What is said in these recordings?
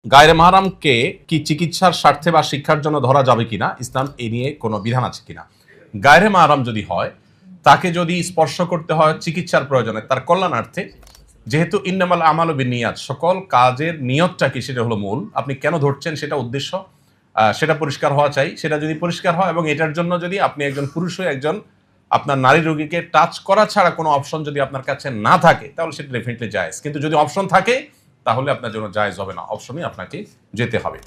গায়রে মাহরামকে কি চিকিৎসার স্বার্থে বা শিক্ষার জন্য ধরা যাবে কিনা, ইসলাম এ নিয়ে কোনো বিধান আছে কিনা? গায়রে মাহরাম যদি হয়, তাকে যদি স্পর্শ করতে হয় চিকিৎসার প্রয়োজনে, তার কল্যাণার্থে, যেহেতু ইন্নামাল আমালু বিন্নিয়াত, সকল কাজের নিয়তটা কি সেটা হলো মূল। আপনি কেন ধরছেন সেটা উদ্দেশ্য, সেটা পরিষ্কার হওয়া চাই। সেটা যদি পরিষ্কার হয় এবং এটার জন্য যদি আপনি একজন পুরুষ হয়ে একজন আপনার নারী রোগীকে টাচ করা ছাড়া কোনো অপশন যদি আপনার কাছে না থাকে, তাহলে সেটা ডেফিনেটলি জায়েজ। কিন্তু যদি অপশন থাকে তাহলে আপনার জন্য জায়েজ হবে না, অপশনে আপনাকে যেতে হবে।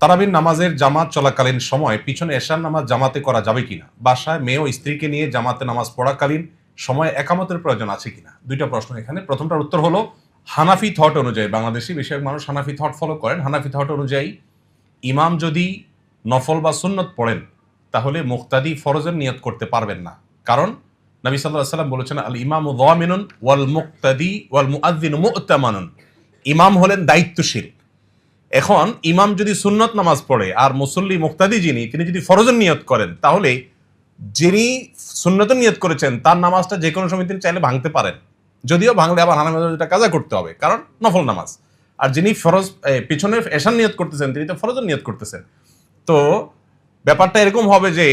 তারাবির নামাজের জামাত চলাকালীন সময় পিছনে এশার নামাজ জামাতে করা যাবে কিনা, বাসায় মেয়ে ও স্ত্রীকে নিয়ে জামাতে নামাজ পড়াকালীন সময় একামতের প্রয়োজন আছে কিনা। দুইটা প্রশ্ন এখানে। প্রথমটার উত্তর হলো, হানাফি থট অনুযায়ী, বাংলাদেশি বেশিরভাগ মানুষ হানাফি থট ফলো করেন। হানাফি থট অনুযায়ী ইমাম যদি নফল বা সুন্নত পড়েন, তাহলে মুক্তাদি ফরজের নিয়ত করতে পারবেন না। কারণ নবী সাল্লাল্লাহু আলাইহি ওয়াসাল্লাম বলেছেন, আল ইমামু যামিনুন ওয়াল মুক্তাদি ওয়াল মুআযযিনু মু'তামানুন। ইমাম হলেন দায়িত্বশীল। এখন ইমাম যদি সুন্নত নামাজ পড়ে আর মুসল্লি মুক্তাদি যিনি, তিনি যদি ফরজের নিয়ত করেন, তাহলে যিনি সুন্নতের নিয়ত করেছেন তার নামাজটা যে কোনো সময় তিনি চাইলে ভাঙতে পারেন। যদিও ভাঙলে আবার হানাফিরা কাজা করতে হবে, কারণ নফল নামাজ। আর যিনি ফরজ পিছনে এশার নিয়ত করতেছেন, তিনি তো ফরজের নিয়ত করতেছেন। তো ব্যাপারটা এরকম হবে যে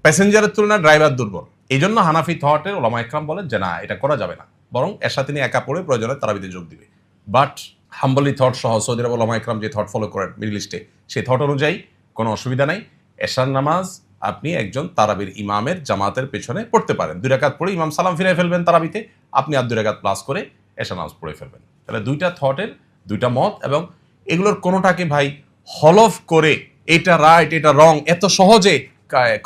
প্যাসেঞ্জারের তুলনায় ড্রাইভার দুর্বল। এই জন্য হানাফি থটের ওলামা ইকরাম বলেন যে না, এটা করা যাবে না, বরং এশা তিনি একা পড়ে প্রয়োজনে তারাবিতে যোগ দিবে। বাট হাম্বলি থট সহ সৌদি আরব ওলামা ইকরাম যে থট ফলো করেন মিডল ইস্টে, সেই থট অনুযায়ী কোনো অসুবিধা নাই। এশার নামাজ আপনি একজন তারাবির ইমামের জামাতের পেছনে পড়তে পারেন। 2 রাকাত পড়ে ইমাম সালাম ফিরে ফেলবেন তারাবিতে, আপনি আর 2 রাকাত প্লাস করে এশার নামাজ পড়ে ফেলবেন। তাহলে দুইটা থটের দুইটা মত, এবং এগুলোর কোনোটাকে ভাই হলফ করে এটা রাইট এটা রং এত সহজে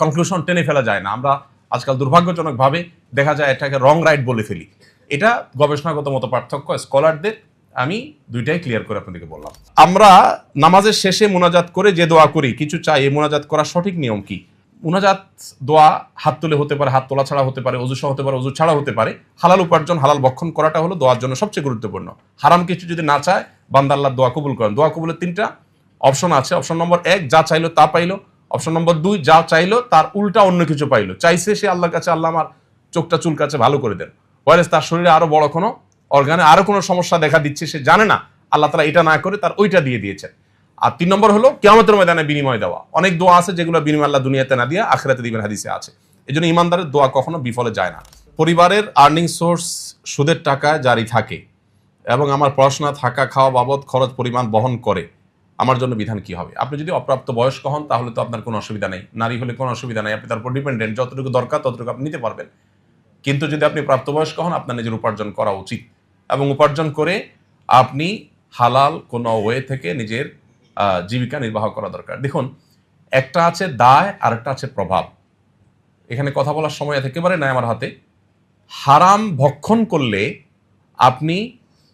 কনক্লুশন টেনে ফেলা যায় না। আমরা আজকাল দুর্ভাগ্যজনকভাবে দেখা যায় এটাকে রং রাইট বলে ফেলি। এটা গবেষণাগত মত পার্থক্য স্কলারদের, আমি দুইটাই ক্লিয়ার করে আপনাদেরকে বললাম। আমরা নামাজের শেষে মুনাজাত করে যে দোয়া করি, কিছু চাই, এই মুনাজাত করার সঠিক নিয়ম কি? মুনাজাত দোয়া হাত তুলে হতে পারে, হাত তোলা ছাড়া হতে পারে, অজু সহ হতে পারে, অজু ছাড়া হতে পারে। হালাল উপার্জন হালাল ভক্ষণ করাটা হলো দোয়ার জন্য সবচেয়ে গুরুত্বপূর্ণ। হারাম কিছু যদি না চায়, বান্দা আল্লাহর দোয়া কবুল করেন। দোয়া কবুলের 3টা অপশন আছে। অপশন নম্বর 1, যা চাইলো তা পাইলো। অপশন নম্বর 2, যা চাইলো তার উল্টা অন্য কিছু পাইলো। চাইছে সে আল্লাহর কাছে, আল্লাহ আমার চোখটা চুল কাছে ভালো করে দেন, ওয়ারেস তার শরীরে আরো বড় কোনো অর্গানে আরো কোনো সমস্যা দেখা দিচ্ছে, সে জানে না, আল্লাহ তাআলা এটা না করে তার ওইটা দিয়ে দিয়েছেন। আর 3 নম্বর হলো কিয়ামতের ময়দানে বিনিময় দেওয়া। অনেক দোয়া আছে যেগুলো বিনিময় আল্লাহ দুনিয়াতে না দিয়ে আখিরাতে দিবেন, হাদিসে আছে। এজন্য ইমানদারের দোয়া কখনো বিফলে যায় না। পরিবারের আর্নিং সোর্স সুদের টাকায় জারি থাকে এবং আমার পড়াশোনা থাকা খাওয়া বাবদ খরচ পরিমাণ বহন করে, আমার জন্য বিধান কি হবে? আপনি যদি অপ্রাপ্ত বয়স্ক হন তাহলে তো আপনার কোনো অসুবিধা নেই, নারী হলে কোনো অসুবিধা নেই, আপনি তার উপর ডিপেন্ডেন্ট, যতটুকু দরকার ততটুকু আপনি নিতে পারবেন। কিন্তু যদি আপনি প্রাপ্তবয়স্ক হন, আপনার নিজের উপার্জন করা উচিত, এবং উপার্জন করে আপনি হালাল কোনো ওয়ে থেকে নিজের জীবিকা নির্বাহ করা দরকার। দেখুন, একটা আছে দায় আর একটা আছে প্রভাব। এখানে কথা বলার সময় একেবারে নাই আমার হাতে। হারাম ভক্ষণ করলে আপনি,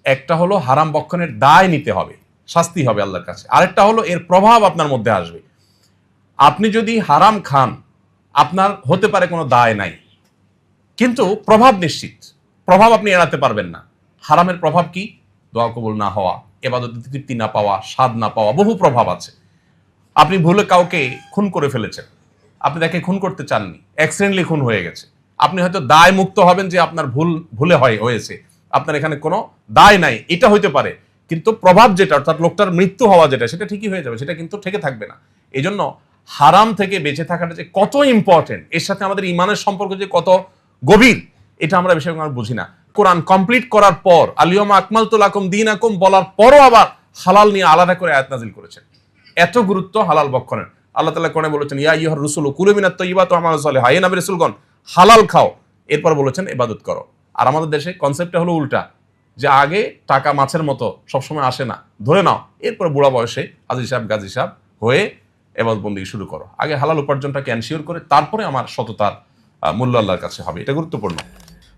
একটা হলো হারাম ভক্ষণের দায় নিতে হবে, শাস্তি হবে আল্লাহর কাছে, আরেকটা হলো এর প্রভাব আপনার মধ্যে আসবে। আপনি যদি হারাম খান, আপনার হতে পারে কোনো দায় নাই, কিন্তু প্রভাব নিশ্চিত, প্রভাব আপনি এড়াতে পারবেন না। হারামের প্রভাব কি? দোয়া কবুল না হওয়া, ইবাদতে তৃপ্তি না পাওয়া, স্বাদ না পাওয়া, বহু প্রভাব আছে। আপনি ভুলে কাউকে খুন করে ফেলেছেন, আপনি তাকে খুন করতে চাননি, অ্যাক্সিডেন্টলি খুন হয়ে গেছে, আপনি হয়তো দায় মুক্ত হবেন যে আপনার ভুলে হয়েছে, আপনার এখানে কোনো দায় নাই, এটা হইতে পারে। কিন্তু প্রভাব যেটা, অর্থাৎ লোকটার মৃত্যু হওয়া যেটা, সেটা ঠিকই হয়ে যাবে, সেটা কিন্তু থেকে থাকবে না। এই জন্য হারাম থেকে বেঁচে থাকাটা যে কত ইম্পর্টেন্ট, এর সাথে আমাদের ইমানের সম্পর্ক যে কত গভীর, এটা আমরা বিষয় বুঝি না। কোরআন কমপ্লিট করার পর, আল-ইয়াওমা আকমালতু লাকুম দীনাকুম বলার পরও আবার হালাল নিয়ে আলাদা করে আয়াত নাযিল করেছেন। এত গুরুত্ব হালাল ভক্ষণের। আল্লাহ তাআলা কোরআনে বলেছেন, ইয়া আইয়ুহার রাসূলু কুলু মিনাত তাইয়্যিবাতি ওয়া আমালু সালিহা, হে নবী রাসূলগণ হালাল খাও, এরপর বলেছেন ইবাদত করো। আর আমাদের দেশে কনসেপ্টটা হলো উল্টা, যে আগে টাকা মাছের মতো সবসময় আসে না, ধরে নাও, এরপরে বুড়া বয়সে হাজী সাহেব গাজী সাহেব হয়ে ইবাদত বন্দেগী শুরু করো। আগে হালাল উপার্জনটাকে এনশিওর করে তারপরে আমার সততার মূল্য আল্লাহর কাছে হবে, এটা গুরুত্বপূর্ণ।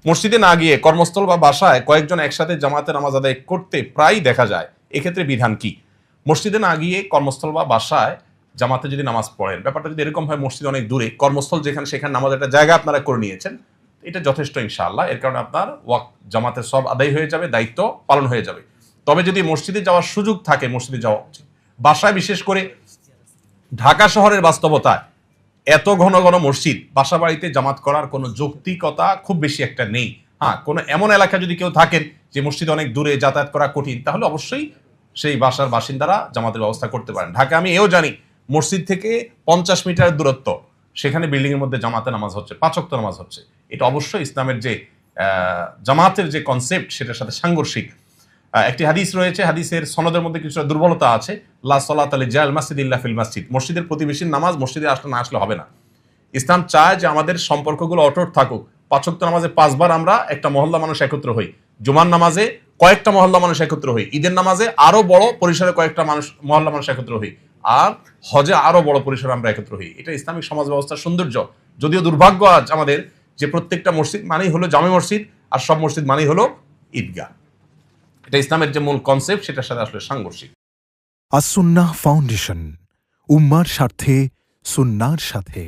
মসজিদে না গিয়ে কর্মস্থল বা বাসায় কয়েকজন একসাথে জামাতে নামাজ আদায় করতে প্রায় দেখা যায়, এক্ষেত্রে বিধান কি? মসজিদে না গিয়ে কর্মস্থল বা বাসায় জামাতে যদি নামাজ পড়েন, ব্যাপারটা যদি এরকম হয় মসজিদ অনেক দূরে, কর্মস্থল যেখানে, সেখানে নামাজ একটা জায়গা আপনারা করে নিয়েছেন, এটা যথেষ্ট ইনশাআল্লাহ। এর কারণে আপনার ওয়াক্ত জামাতের সব আদায় হয়ে যাবে, দায়িত্ব পালন হয়ে যাবে। তবে যদি মসজিদে যাওয়ার সুযোগ থাকে, মসজিদে যাওয়া উচিত। বাসায়, বিশেষ করে ঢাকা শহরের বাস্তবতায় এত ঘন ঘন মসজিদ, বাসা বাড়িতে জামাত করার কোনো যৌক্তিকতা খুব বেশি একটা নেই। হ্যাঁ, কোনো এমন এলাকা যদি কেউ থাকেন যে মসজিদ অনেক দূরে, যাতায়াত করা কঠিন, তাহলে অবশ্যই সেই বাসার বাসিন্দারা জামাতের ব্যবস্থা করতে পারেন। ঢাকা আমি এও জানি মসজিদ থেকে 50 মিটার দূরত্ব, সেখানে বিল্ডিং এর মধ্যে জামাতে নামাজ হচ্ছে, 5 ওয়াক্ত নামাজ হচ্ছে। এটা অবশ্যই ইসলামের যে জামাতের যে কনসেপ্ট সেটার সাথে সাংঘর্ষিক। একটি হাদিস রয়েছে, হাদিসের সনদের মধ্যে কিছুটা দুর্বলতা আছে, লা সালাতা লিজাল মাসজিদ ইল্লা ফিল মসজিদ, মসজিদের প্রতিবেশীর নামাজ মসজিদে আসলে না আসলে হবে না। ইসলাম চায় যে আমাদের সম্পর্কগুলো অটুট থাকুক। 5 ওয়াক্ত নামাজে 5 বার আমরা একটা মহল্লা মানুষ একত্র হই, জুমার নামাজে কয়েকটা মহল্লা মানুষ একত্র হই, ঈদের নামাজে আরো বড় পরিসরে কয়েকটা মহল্লা মানুষ একত্র হই, আর হজে আরো বড় পরিসরে আমরা একত্র হই। এটা ইসলামিক সমাজ ব্যবস্থার সৌন্দর্য। যদিও দুর্ভাগ্য আজ আমাদের যে প্রত্যেকটা মসজিদ মানেই হলো জামে মসজিদ, আর সব মসজিদ মানেই হলো ঈদগাহ। এটা ইসলামের যে মূল কনসেপ্ট সেটার সাথে আসলে সাংঘর্ষিক। আস-সুন্নাহ ফাউন্ডেশন, উম্মার স্বার্থে সুন্নাহর সাথে।